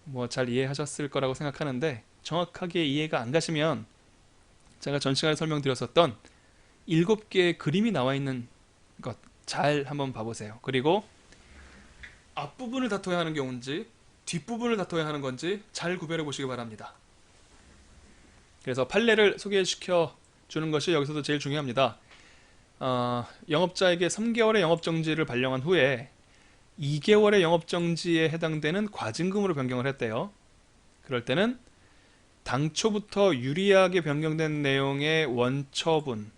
뭐 잘 이해하셨을 거라고 생각하는데, 정확하게 이해가 안 가시면 제가 전 시간에 설명드렸었던 7개의 그림이 나와 있는 것 잘 한번 봐보세요. 그리고 앞부분을 다퉈야 하는 경우인지 뒷부분을 다퉈야 하는 건지 잘 구별해 보시기 바랍니다. 그래서 판례를 소개시켜 주는 것이 여기서도 제일 중요합니다. 영업자에게 3개월의 영업정지를 발령한 후에 2개월의 영업정지에 해당되는 과징금으로 변경을 했대요. 그럴 때는 당초부터 유리하게 변경된 내용의 원처분,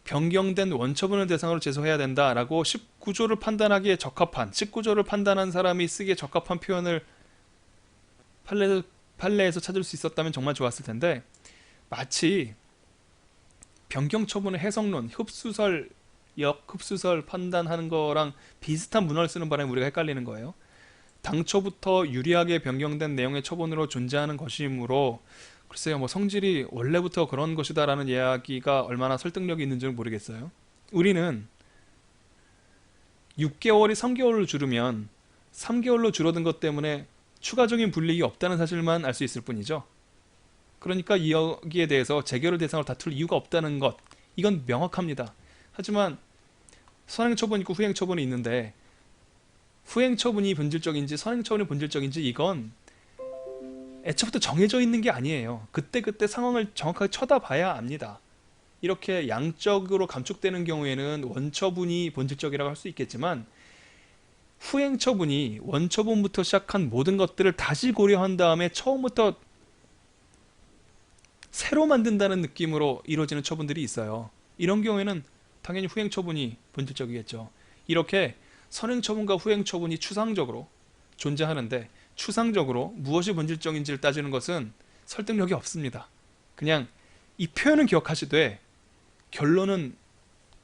변경된 원처분을 대상으로 제소해야 된다라고 19조를 판단하기에 적합한, 19조를 판단한 사람이 쓰기에 적합한 표현을 판례에서 찾을 수 있었다면 정말 좋았을 텐데, 마치 변경처분의 해석론, 흡수설, 역흡수설 판단하는 거랑 비슷한 문헌을 쓰는 바람에 우리가 헷갈리는 거예요. 당초부터 유리하게 변경된 내용의 처분으로 존재하는 것이므로, 글쎄요, 뭐 성질이 원래부터 그런 것이다라는 이야기가 얼마나 설득력이 있는지는 모르겠어요. 우리는 6개월이 3개월로 줄으면 3개월로 줄어든 것 때문에 추가적인 불이익이 없다는 사실만 알 수 있을 뿐이죠. 그러니까 여기에 대해서 재결을 대상으로 다툴 이유가 없다는 것, 이건 명확합니다. 하지만 선행처분 있고 후행처분이 있는데, 후행처분이 본질적인지 선행처분이 본질적인지 이건 애초부터 정해져 있는 게 아니에요. 그때그때 상황을 정확하게 쳐다봐야 압니다. 이렇게 양적으로 감축되는 경우에는 원처분이 본질적이라고 할 수 있겠지만, 후행처분이 원처분부터 시작한 모든 것들을 다시 고려한 다음에 처음부터 새로 만든다는 느낌으로 이루어지는 처분들이 있어요. 이런 경우에는 당연히 후행처분이 본질적이겠죠. 이렇게 선행처분과 후행처분이 추상적으로 존재하는데, 추상적으로 무엇이 본질적인지를 따지는 것은 설득력이 없습니다. 그냥 이 표현은 기억하시되 결론은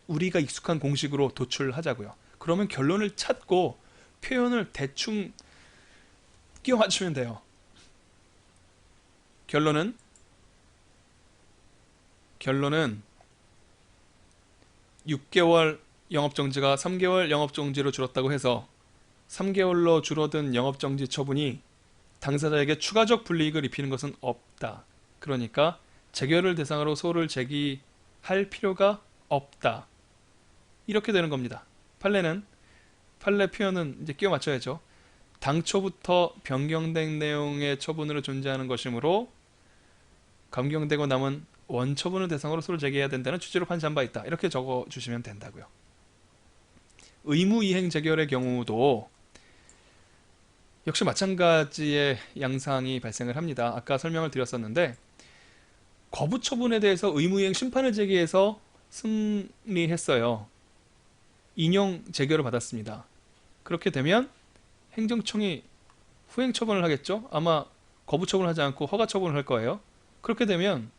우리가 익숙한 공식으로 도출하자고요. 그러면 결론을 찾고 표현을 대충 끼워 맞추면 돼요. 결론은 6개월 영업정지가 3개월 영업정지로 줄었다고 해서 3개월로 줄어든 영업정지 처분이 당사자에게 추가적 불이익을 입히는 것은 없다. 그러니까 재결을 대상으로 소를 제기할 필요가 없다. 이렇게 되는 겁니다. 판례 표현은 이제 끼워 맞춰야죠. 당초부터 변경된 내용의 처분으로 존재하는 것이므로 감경되고 남은 원처분을 대상으로 소를 제기해야 된다는 취지로 판시한 바 있다. 이렇게 적어주시면 된다고요. 의무이행 재결의 경우도 역시 마찬가지의 양상이 발생을 합니다. 아까 설명을 드렸었는데, 거부 처분에 대해서 의무이행 심판을 제기해서 승리했어요. 인용 재결을 받았습니다. 그렇게 되면 행정청이 후행 처분을 하겠죠? 아마 거부 처분을 하지 않고 허가 처분을 할 거예요. 그렇게 되면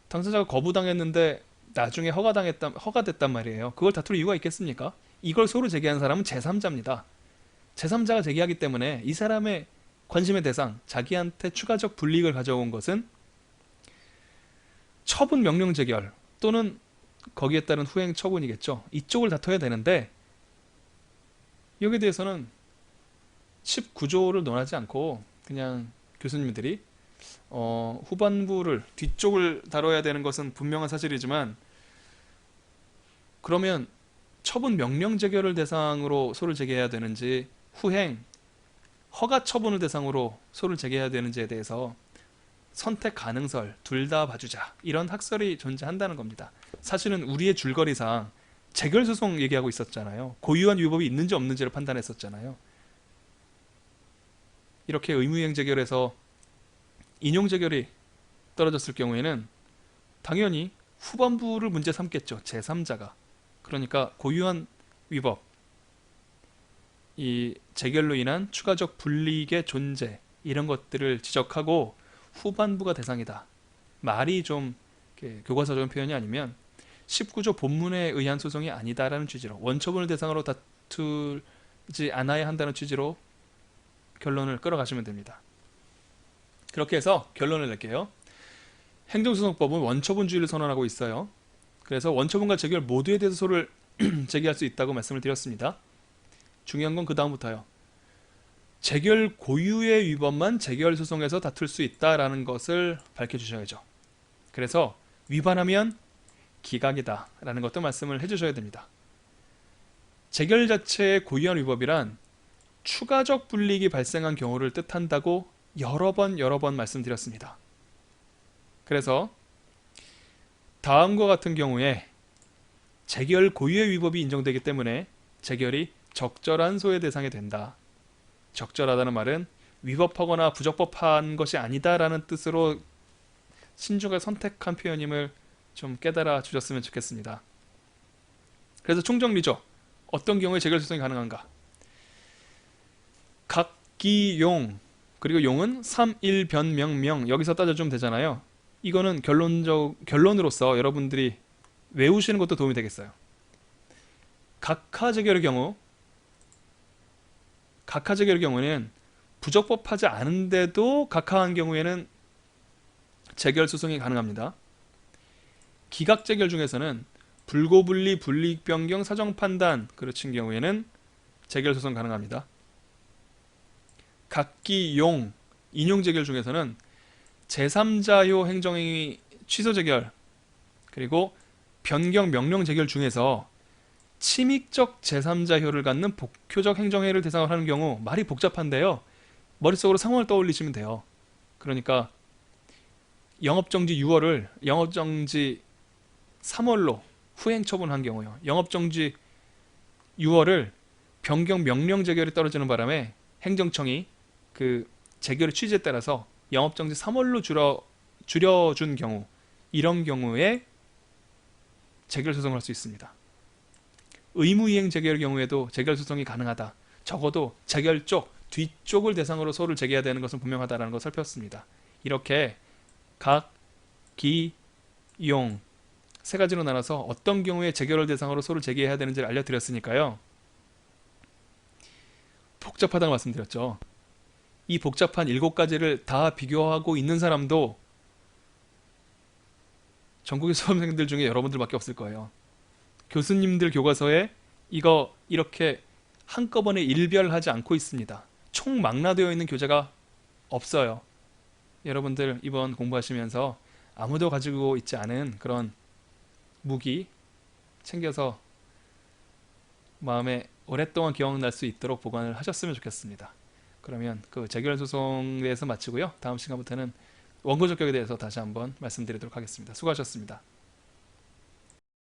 당사자가 거부당했는데 나중에 허가됐단 말이에요. 그걸 다툴 이유가 있겠습니까? 이걸 소로 제기한 사람은 제3자입니다. 제3자가 제기하기 때문에 이 사람의 관심의 대상, 자기한테 추가적 불이익을 가져온 것은 처분 명령 재결 또는 거기에 따른 후행 처분이겠죠. 이쪽을 다퉈야 되는데, 여기에 대해서는 19조를 논하지 않고 그냥 교수님들이 후반부를, 뒤쪽을 다뤄야 되는 것은 분명한 사실이지만, 그러면 처분 명령 재결을 대상으로 소를 제기해야 되는지, 후행 허가 처분을 대상으로 소를 제기해야 되는지에 대해서 선택 가능설 둘 다 봐주자, 이런 학설이 존재한다는 겁니다. 사실은 우리의 줄거리상 재결 소송 얘기하고 있었잖아요. 고유한 위법이 있는지 없는지를 판단했었잖아요. 이렇게 의무이행 재결에서 인용 재결이 떨어졌을 경우에는 당연히 후반부를 문제 삼겠죠. 제3자가. 그러니까 고유한 위법, 이 재결로 인한 추가적 불이익의 존재, 이런 것들을 지적하고 후반부가 대상이다. 말이 좀 교과서적인 표현이 아니면 19조 본문에 의한 소송이 아니다라는 취지로, 원처분을 대상으로 다투지 않아야 한다는 취지로 결론을 끌어가시면 됩니다. 그렇게 해서 결론을 낼게요. 행정소송법은 원처분주의를 선언하고 있어요. 그래서 원처분과 재결 모두에 대해서 소를 제기할 수 있다고 말씀을 드렸습니다. 중요한 건 그 다음부터요. 재결 고유의 위반만 재결 소송에서 다툴 수 있다라는 것을 밝혀주셔야죠. 그래서 위반하면 기각이다라는 것도 말씀을 해주셔야 됩니다. 재결 자체의 고유한 위법이란 추가적 불이익이 발생한 경우를 뜻한다고 여러 번 말씀드렸습니다. 그래서 다음과 같은 경우에 재결 고유의 위법이 인정되기 때문에 재결이 적절한 소외 대상이 된다. 적절하다는 말은 위법하거나 부적법한 것이 아니다라는 뜻으로 신중하게 선택한 표현임을 좀 깨달아 주셨으면 좋겠습니다. 그래서 총정리죠. 어떤 경우에 재결 소송이 가능한가? 각기용, 그리고 용은 3일변명명, 여기서 따져주면 되잖아요. 이거는 결론으로서 여러분들이 외우시는 것도 도움이 되겠어요. 각하재결의 경우는 부적법하지 않은데도 각하한 경우에는 재결 소송이 가능합니다. 기각재결 중에서는 불고불리, 불이익변경, 사정판단 그르친 경우에는 재결 소송 가능합니다. 각기용, 인용재결 중에서는 제3자효 행정행위 취소재결, 그리고 변경 명령 재결 중에서 침익적 제3자효를 갖는 복효적 행정행위를 대상으로 하는 경우, 말이 복잡한데요. 머릿속으로 상황을 떠올리시면 돼요. 그러니까 영업정지 6월을 영업정지 3월로 후행 처분한 경우요. 영업정지 6월을 변경 명령 재결이 떨어지는 바람에 행정청이 그 재결의 취지에 따라서 영업정지 3월로 줄여준 경우, 이런 경우에 재결 소송을 할 수 있습니다. 의무이행 재결의 경우에도 재결 소송이 가능하다. 적어도 재결 쪽, 뒤쪽을 대상으로 소를 제기해야 되는 것은 분명하다는 것을 살폈습니다. 이렇게 각, 기, 용 세 가지로 나눠서 어떤 경우에 재결을 대상으로 소를 제기해야 되는지를 알려드렸으니까요. 복잡하다고 말씀드렸죠. 이 복잡한 7가지를 다 비교하고 있는 사람도 전국의 수험생들 중에 여러분들밖에 없을 거예요. 교수님들 교과서에 이거 이렇게 한꺼번에 일별하지 않고 있습니다. 총망라되어 있는 교재가 없어요. 여러분들 이번 공부하시면서 아무도 가지고 있지 않은 그런 무기 챙겨서 마음에 오랫동안 기억날 수 있도록 보관을 하셨으면 좋겠습니다. 그러면 그 재결 소송에 대해서 마치고요. 다음 시간부터는 원고 적격에 대해서 다시 한번 말씀드리도록 하겠습니다. 수고하셨습니다.